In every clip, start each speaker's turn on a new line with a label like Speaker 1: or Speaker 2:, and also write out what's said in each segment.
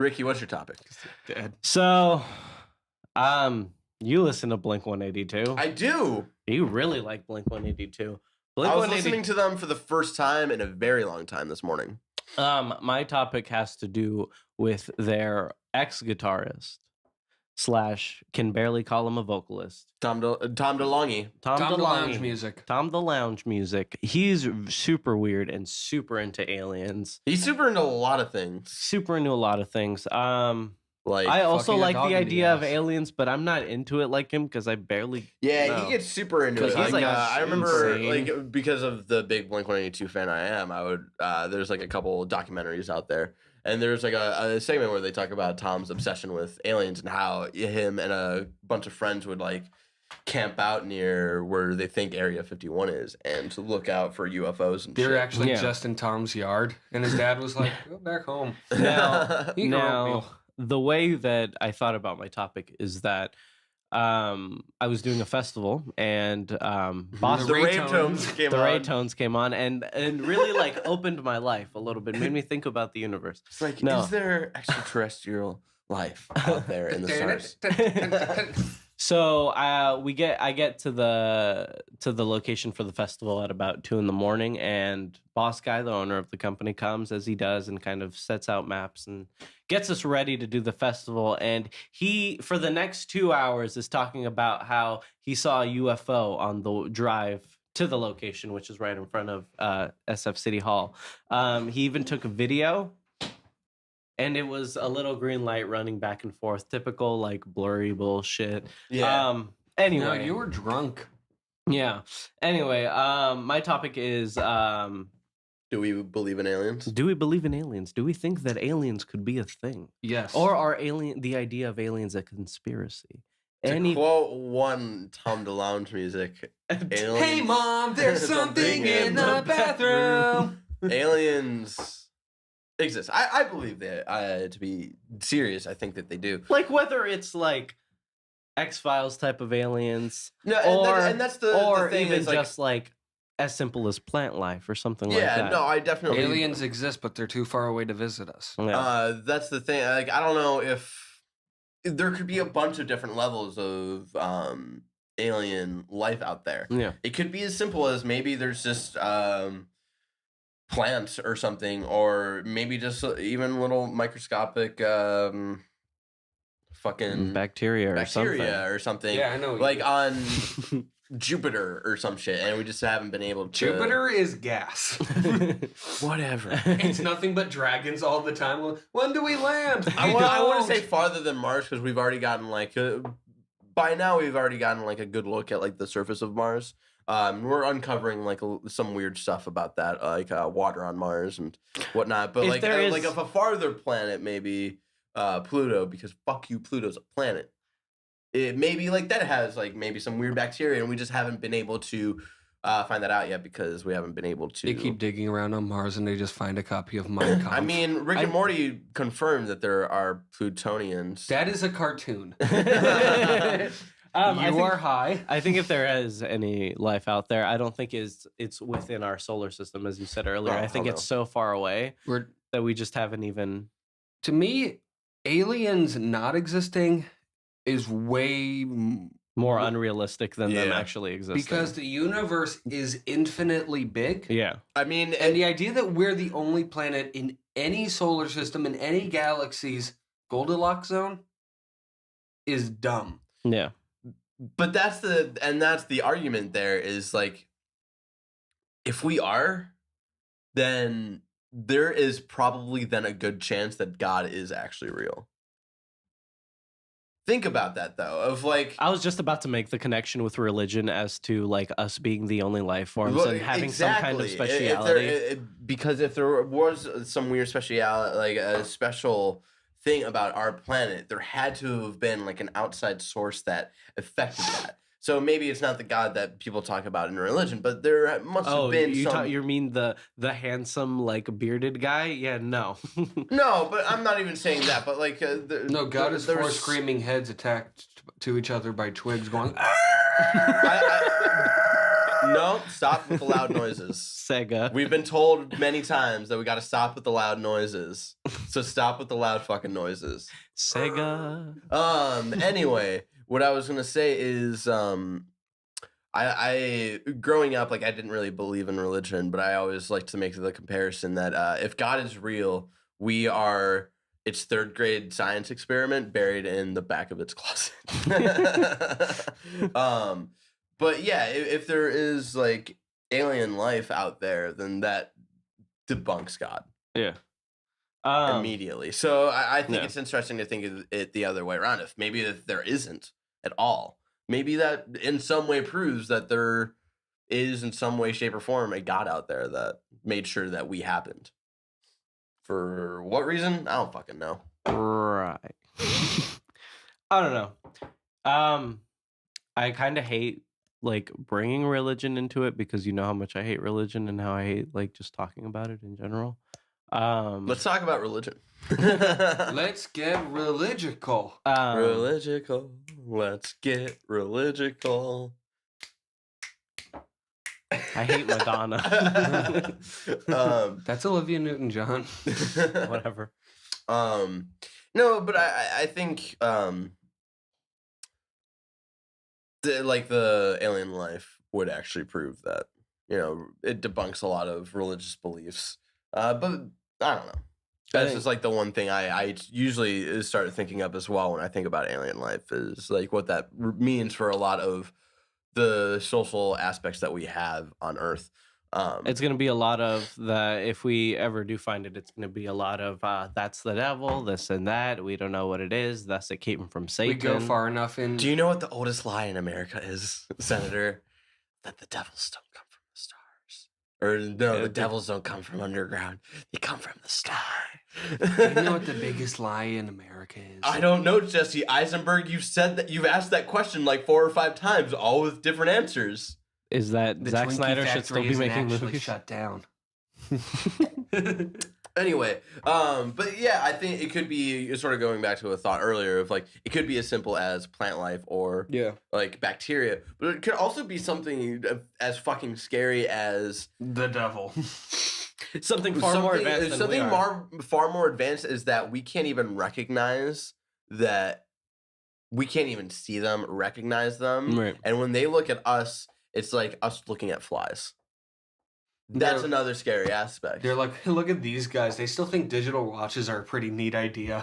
Speaker 1: Ricky, what's your topic?
Speaker 2: So, you listen to Blink-182.
Speaker 1: I do.
Speaker 2: You really like Blink-182.
Speaker 1: I was listening to them for the first time in a very long time this morning.
Speaker 2: My topic has to do with their ex-guitarist / can barely call him a vocalist.
Speaker 1: Tom DeLonge.
Speaker 2: Tom
Speaker 3: DeLonge music.
Speaker 2: Tom DeLonge music. He's super weird and super into aliens.
Speaker 1: He's super into a lot of things. Like
Speaker 2: I also like the idea of
Speaker 3: ass.
Speaker 2: aliens, but I'm not into it like him because I barely.
Speaker 1: he gets super into it.
Speaker 2: He's like
Speaker 1: I remember,
Speaker 2: insane.
Speaker 1: because of the big Blink-182 fan I am, I would. There's like a couple documentaries out there, and there's like a segment where they talk about Tom's obsession with aliens and how him and a bunch of friends would like camp out near where they think Area 51 is and to look out for UFOs and
Speaker 3: They
Speaker 1: shit.
Speaker 3: were actually just in Tom's yard, and his dad was like, "Go back home."
Speaker 2: Now, the way that I thought about my topic is that I was doing a festival and
Speaker 1: the
Speaker 2: Boston
Speaker 1: Raytones
Speaker 2: came on and really like opened my life a little bit, made me think about the universe.
Speaker 1: It's like, is there extraterrestrial life out there in the stars?
Speaker 2: So I get to the location for the festival at about 2 a.m, and Boss Guy, the owner of the company, comes as he does and kind of sets out maps and gets us ready to do the festival. And he, for the next 2 hours, is talking about how he saw a UFO on the drive to the location, which is right in front of SF City Hall. He even took a video. And it was a little green light running back and forth, typical like blurry bullshit.
Speaker 1: Yeah.
Speaker 2: Anyway,
Speaker 3: No, you were drunk.
Speaker 2: Yeah. Anyway, my topic is:
Speaker 1: do we believe in aliens?
Speaker 2: do we believe in aliens? Do we think that aliens could be a thing,
Speaker 3: Yes.
Speaker 2: or are the idea of aliens a conspiracy?
Speaker 1: To quote one Tom DeLonge music, aliens,
Speaker 3: Hey mom, there's something in the bathroom.
Speaker 1: Aliens exist. I believe that. To be serious, I think that they do.
Speaker 2: Like whether it's like X-Files type of aliens,
Speaker 1: No, and that's the thing
Speaker 2: even
Speaker 1: is like,
Speaker 2: just like as simple as plant life or something like that.
Speaker 1: yeah, no, I definitely
Speaker 3: Aliens exist, but they're too far away to visit us.
Speaker 2: Yeah.
Speaker 1: That's the thing. Like, I don't know if there could be a bunch of different levels of alien life out there.
Speaker 2: Yeah.
Speaker 1: It could be as simple as maybe there's just plants or something, or maybe just even little microscopic fucking
Speaker 2: Bacteria
Speaker 1: or something.
Speaker 3: Yeah, I know.
Speaker 1: Like on Jupiter or some shit, and we just haven't been able to.
Speaker 3: Jupiter is gas.
Speaker 1: Whatever.
Speaker 3: It's nothing but dragons all the time. Well, when do we land?
Speaker 1: I want to say farther than Mars because we've already gotten like by now we've already gotten like a good look at like the surface of Mars. We're uncovering like some weird stuff about that, like water on Mars and whatnot. But like if a farther planet, maybe Pluto, because fuck you, Pluto's a planet. It maybe like that has like maybe some weird bacteria, and we just haven't been able to find that out yet because we haven't been able to.
Speaker 3: They keep digging around on Mars and they just find a copy of Mein Kampf.
Speaker 1: I mean, Rick and Morty confirmed that there are Plutonians.
Speaker 3: That is a cartoon.
Speaker 2: You
Speaker 3: are high.
Speaker 2: I think if there is any life out there, I don't think it's within our solar system, as you said earlier. I think it's so far away that we just haven't even.
Speaker 3: To me, aliens not existing is way
Speaker 2: more unrealistic than them actually existing.
Speaker 3: Because the universe is infinitely big.
Speaker 2: Yeah.
Speaker 1: I mean,
Speaker 3: and the idea that we're the only planet in any solar system, in any galaxy's Goldilocks zone, is dumb.
Speaker 2: Yeah.
Speaker 1: But that's the argument there is like, if we are, then there is probably then a good chance that God is actually real. Think about that though, of like,
Speaker 2: I was just about to make the connection with religion as to like us being the only life forms and having some kind of speciality.
Speaker 1: Because if there was some weird speciality, like a special thing about our planet, there had to have been like an outside source that affected that. So maybe it's not the God that people talk about in religion, but there must have been some...
Speaker 2: you mean the handsome, like, bearded guy? Yeah, no.
Speaker 1: No, but I'm not even saying that, but like...
Speaker 3: no, God is four screaming heads attacked to each other by twigs going...
Speaker 1: No, stop with the loud noises.
Speaker 2: Sega.
Speaker 1: We've been told many times that we got to stop with the loud noises. So stop with the loud fucking noises.
Speaker 2: Sega.
Speaker 1: Anyway, what I was gonna say is, I growing up, like, I didn't really believe in religion, but I always like to make the comparison that if God is real, we are its third grade science experiment buried in the back of its closet. But yeah, if there is like alien life out there, then that debunks God.
Speaker 2: Yeah.
Speaker 1: Immediately. So I think
Speaker 2: Yeah.
Speaker 1: it's interesting to think of it the other way around. If there isn't at all, maybe that in some way proves that there is in some way, shape, or form a God out there that made sure that we happened. For what reason? I don't fucking know.
Speaker 2: Right. I don't know. I kind of hate like bringing religion into it because you know how much I hate religion and how I hate like just talking about it in general.
Speaker 1: Let's talk about religion.
Speaker 3: Let's get religical.
Speaker 1: Religical. Let's get religical.
Speaker 2: I hate Madonna.
Speaker 3: That's Olivia Newton-John.
Speaker 2: Whatever.
Speaker 1: No, but I think the alien life would actually prove that, you know, it debunks a lot of religious beliefs. But I don't know. That's just like the one thing I usually start thinking of as well when I think about alien life is like what that means for a lot of the social aspects that we have on Earth.
Speaker 2: It's going to be a lot of the, if we ever do find it, it's going to be a lot of that's the devil, this and that. We don't know what it is. Thus, it came from Satan.
Speaker 3: We go far enough in.
Speaker 1: Do you know what the oldest lie in America is, Senator? That the devils don't come from the stars. Or no, the devils don't come from underground. They come from the sky.
Speaker 3: You know what the biggest lie in America is?
Speaker 1: I don't know, Jesse Eisenberg. You've asked that question like 4 or 5 times, all with different answers.
Speaker 2: Is that
Speaker 3: The
Speaker 2: Zack
Speaker 3: Twinkie
Speaker 2: Snyder should still
Speaker 3: factory
Speaker 2: be
Speaker 3: isn't
Speaker 2: making
Speaker 3: actually
Speaker 2: movies?
Speaker 3: shut down.
Speaker 1: Anyway, but yeah, I think it could be sort of going back to a thought earlier of like it could be as simple as plant life or like bacteria, but it could also be something as fucking scary as
Speaker 3: The devil.
Speaker 2: Something far more advanced than we are.
Speaker 1: Far more advanced is that we can't even recognize that. We can't even see them, recognize them,
Speaker 2: Right.
Speaker 1: and when they look at us, it's like us looking at flies. That's
Speaker 3: They're-
Speaker 1: another scary aspect.
Speaker 3: They're like, hey, look at these guys. They still think digital watches are a pretty neat idea.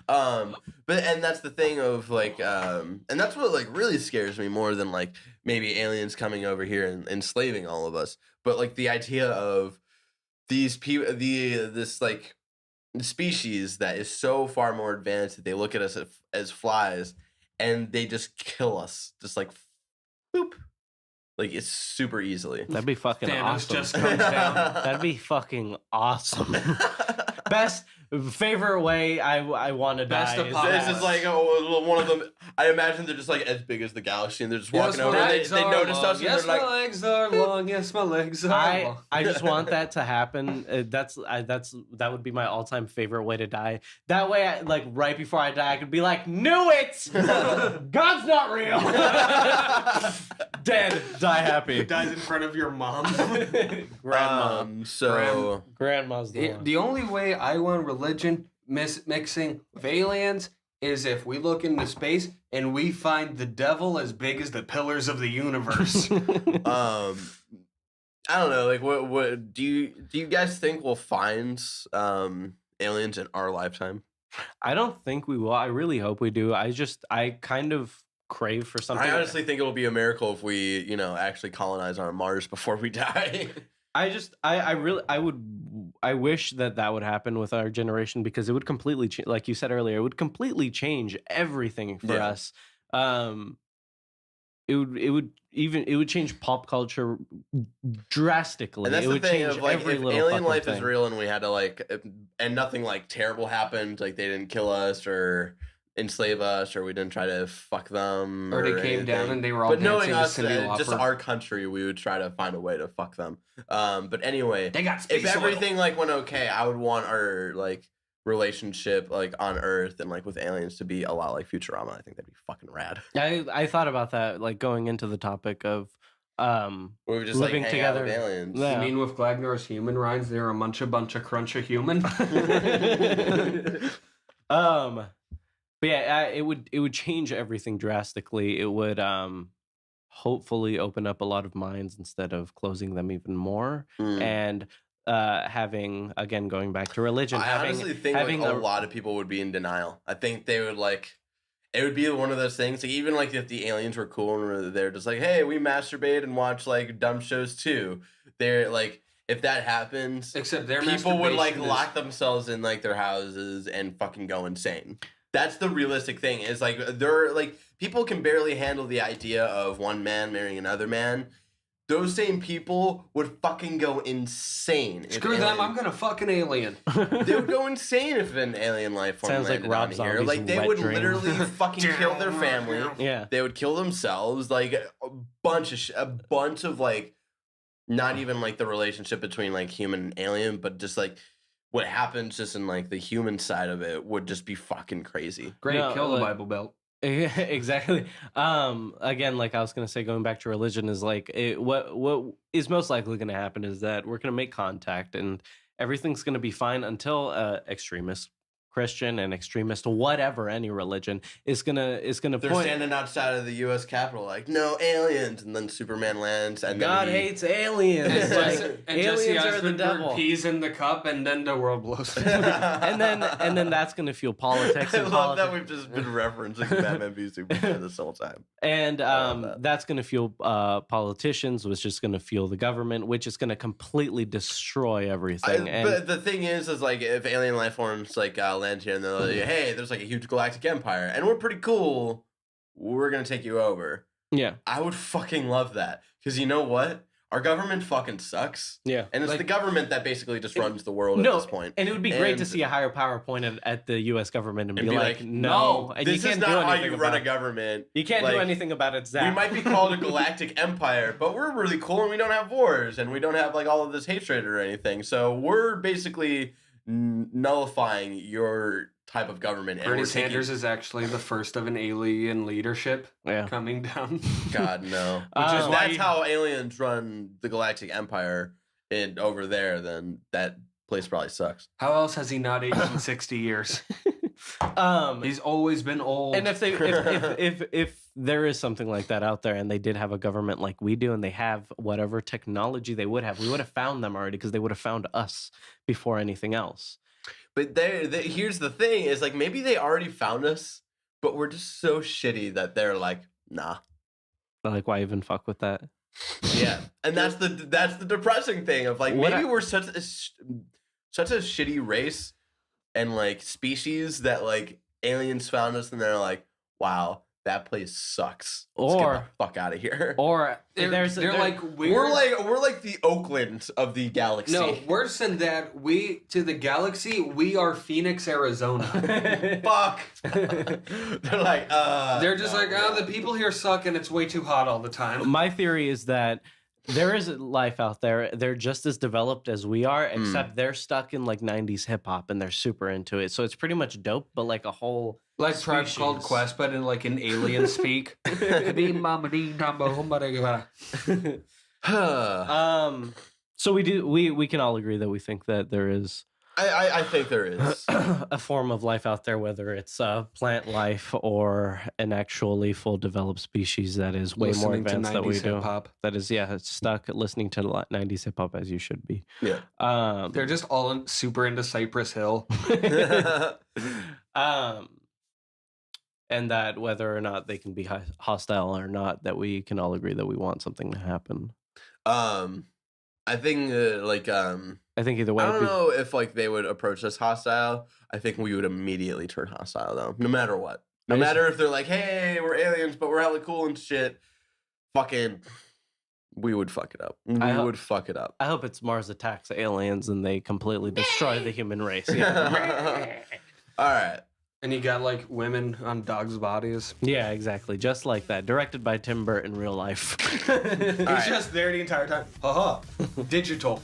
Speaker 1: And that's the thing of like, and that's what like really scares me more than like maybe aliens coming over here and enslaving all of us. But like the idea of these people, this like species that is so far more advanced that they look at us as flies and they just kill us, just like, boop. Like, it's super easily.
Speaker 2: That'd be fucking
Speaker 3: Thanos
Speaker 2: awesome.
Speaker 3: just comes down.
Speaker 2: That'd be fucking awesome. Best favorite way I want to
Speaker 3: Best
Speaker 2: die.
Speaker 3: apocalypse.
Speaker 1: This is like one of them. I imagine they're just like as big as the galaxy, and they're just walking over. And they notice us, and
Speaker 3: Yes,
Speaker 1: they're like,
Speaker 3: my legs are long. Yes, my legs are long.
Speaker 2: I just want that to happen. That would be my all-time favorite way to die. That way, like right before I die, I could be like, "Knew it! God's not real." Dead. Die happy.
Speaker 3: Dies in front of your mom.
Speaker 2: Grandma.
Speaker 1: So
Speaker 2: Grandma's the one.
Speaker 3: The only way I want religion mixing with aliens is if we look into space and we find the devil as big as the pillars of the universe.
Speaker 1: I don't know. Like, what do you guys think we'll find aliens in our lifetime?
Speaker 2: I don't think we will. I really hope we do. I kind of crave for something.
Speaker 1: I honestly think it'll be a miracle if we, you know, actually colonize on Mars before we die.
Speaker 2: I wish that would happen with our generation because it would completely like you said earlier, it would completely change everything for us. It would change pop culture drastically.
Speaker 1: And that's
Speaker 2: it
Speaker 1: the
Speaker 2: would
Speaker 1: thing
Speaker 2: change
Speaker 1: of like,
Speaker 2: every
Speaker 1: if
Speaker 2: little
Speaker 1: alien
Speaker 2: fucking
Speaker 1: life
Speaker 2: thing.
Speaker 1: is real and we had to like, and nothing like terrible happened, like they didn't kill us or enslave us or we didn't try to fuck them
Speaker 3: Or they came down and they were all
Speaker 1: but knowing
Speaker 3: dancing to
Speaker 1: us,
Speaker 3: Cyndi Lauper.
Speaker 1: just our country, we would try to find a way to fuck them. But anyway,
Speaker 3: They got space
Speaker 1: if
Speaker 3: oil.
Speaker 1: everything like went okay, I would want our like relationship like on Earth and like with aliens to be a lot like Futurama. I think that'd be fucking rad.
Speaker 2: I thought about that like going into the topic of
Speaker 1: We were just
Speaker 2: living
Speaker 1: like hang out
Speaker 2: together.
Speaker 1: with aliens.
Speaker 2: Yeah.
Speaker 3: You mean with Glagnor's human rides, they're a bunch of crunch of human?
Speaker 2: But yeah, it would change everything drastically. It would hopefully open up a lot of minds instead of closing them even more. And having, again, going back to religion,
Speaker 1: I honestly think like, a lot of people would be in denial. I think they would like. It would be one of those things, like even like if the aliens were cool and they're just like, hey, we masturbate and watch like dumb shows too. They're like, if that happens,
Speaker 3: Except their
Speaker 1: people would like
Speaker 3: masturbation is-
Speaker 1: lock themselves in like their houses and fucking go insane. That's the realistic thing. Is like they're like people can barely handle the idea of one man marrying another man. Those same people would fucking go insane.
Speaker 3: Screw them, I'm gonna fuck an alien.
Speaker 1: They would go insane if an alien life form
Speaker 2: Sounds like
Speaker 1: landed
Speaker 2: Rob
Speaker 1: on here.
Speaker 2: Zombie's
Speaker 1: Like they
Speaker 2: wet
Speaker 1: would
Speaker 2: dream.
Speaker 1: literally fucking kill their family.
Speaker 2: Yeah.
Speaker 1: They would kill themselves. Like a bunch of like, not even like the relationship between like human and alien, but just like what happens just in like the human side of it would just be fucking crazy.
Speaker 3: Great,
Speaker 2: No,
Speaker 3: kill the
Speaker 2: like-
Speaker 3: Bible Belt.
Speaker 2: Exactly. Again, like I was gonna say, going back to religion is like what is most likely gonna happen is that we're gonna make contact and everything's gonna be fine until extremist Christian and extremist whatever any religion is gonna
Speaker 1: They're
Speaker 2: point.
Speaker 1: standing outside of the U.S. Capitol like, no aliens, and then Superman lands, and
Speaker 2: God
Speaker 1: then
Speaker 2: hates aliens.
Speaker 3: And
Speaker 2: It's like
Speaker 3: Jesse
Speaker 2: aliens are the
Speaker 3: Eisenberg
Speaker 2: devil.
Speaker 3: pees in the cup, and then the world blows.
Speaker 2: and then that's gonna fuel politics.
Speaker 1: I
Speaker 2: And
Speaker 1: love that
Speaker 2: politics.
Speaker 1: we've just been referencing Batman v Superman this whole time.
Speaker 2: And
Speaker 1: love that.
Speaker 2: that's going to fuel politicians, which is going to fuel the government, which is going to completely destroy everything.
Speaker 1: But the thing is like if alien life forms like land here and they're like, hey, there's like a huge galactic empire and we're pretty cool, we're gonna take you over.
Speaker 2: Yeah,
Speaker 1: I would fucking love that because you know what? Our government fucking sucks,
Speaker 2: yeah.
Speaker 1: and it's
Speaker 3: Like-
Speaker 1: the government that basically just runs the world
Speaker 2: No,
Speaker 1: at this point.
Speaker 2: And it would be great to
Speaker 1: And-
Speaker 2: see a higher power pointed at the U.S. government and,
Speaker 1: And
Speaker 2: be
Speaker 1: be
Speaker 2: like,
Speaker 1: like,
Speaker 2: no, and
Speaker 1: this
Speaker 2: you can't
Speaker 1: is
Speaker 2: do
Speaker 1: not how
Speaker 2: anything
Speaker 1: you run a
Speaker 2: about-
Speaker 1: government.
Speaker 2: You can't do
Speaker 1: Like,
Speaker 2: anything about it, Zach.
Speaker 1: We might be called a galactic empire, but we're really cool and we don't have wars and we don't have like all of this hatred or anything. So we're basically nullifying your type of government. And
Speaker 3: Bernie
Speaker 1: we're taking-
Speaker 3: Sanders is actually the first of an alien leadership
Speaker 2: Yeah.
Speaker 3: coming down.
Speaker 1: God no.
Speaker 2: Which is
Speaker 3: why
Speaker 1: That's how aliens run the galactic empire over there. Then that place probably sucks.
Speaker 3: How else has he not aged in 60 years?
Speaker 2: Um,
Speaker 3: He's always been old.
Speaker 2: and if there is something like that out there, and they did have a government like we do, and they have whatever technology they would have, we would have found them already because they would have found us before anything else.
Speaker 1: But here's the thing: is like maybe they already found us, but we're just so shitty that they're like, nah.
Speaker 2: Like, why even fuck with that?
Speaker 1: Yeah, and that's the depressing thing of like
Speaker 2: What
Speaker 1: maybe
Speaker 2: I-
Speaker 1: we're such a shitty race and like species that like aliens found us and they're like, wow, that place sucks. Let's get
Speaker 2: Or-
Speaker 1: the fuck out of here.
Speaker 2: Or
Speaker 3: they're
Speaker 2: there-
Speaker 3: like weird.
Speaker 1: We're like the Oakland of the galaxy.
Speaker 3: No, worse than that. To the galaxy, we are Phoenix, Arizona.
Speaker 1: fuck. They're like,
Speaker 3: They're just
Speaker 1: no,
Speaker 3: like,
Speaker 1: no.
Speaker 3: the people here suck and it's way too hot all the time.
Speaker 2: My theory is that there is life out there. They're just as developed as we are, except they're stuck in like 90s hip hop and they're super into it. So it's pretty much dope, but like a whole
Speaker 3: Like Tribe Called
Speaker 2: species.
Speaker 3: Quest, but in like an alien speak.
Speaker 2: So we can all agree that we think that there is
Speaker 1: I think there is.
Speaker 2: a form of life out there, whether it's plant life or an actually full developed species that is way more
Speaker 3: Listening to
Speaker 2: advanced than we
Speaker 3: 90s
Speaker 2: do.
Speaker 3: hip-hop.
Speaker 2: That is, yeah, it's stuck listening to 90s hip hop as you should be.
Speaker 1: Yeah.
Speaker 3: They're just all super into Cypress Hill.
Speaker 2: And that whether or not they can be hostile or not, that we can all agree that we want something to happen.
Speaker 1: I think
Speaker 2: I think either way,
Speaker 1: I
Speaker 2: it'd
Speaker 1: don't
Speaker 2: be-
Speaker 1: know if like they would approach us hostile. I think we would immediately turn hostile though, no matter what. No
Speaker 2: I just-
Speaker 1: matter if they're like, "Hey, we're aliens, but we're hella cool and shit." Fucking, we would fuck it up. We
Speaker 2: I hope-
Speaker 1: would fuck it up.
Speaker 2: I hope it's Mars attacks aliens and they completely destroy the human race. Yeah,
Speaker 1: All right.
Speaker 3: And you got like women on dogs' bodies.
Speaker 2: yeah, exactly. Just like that. Directed by Tim Burton, real life.
Speaker 3: He's
Speaker 1: right.
Speaker 3: just there the entire time. Haha. Digital.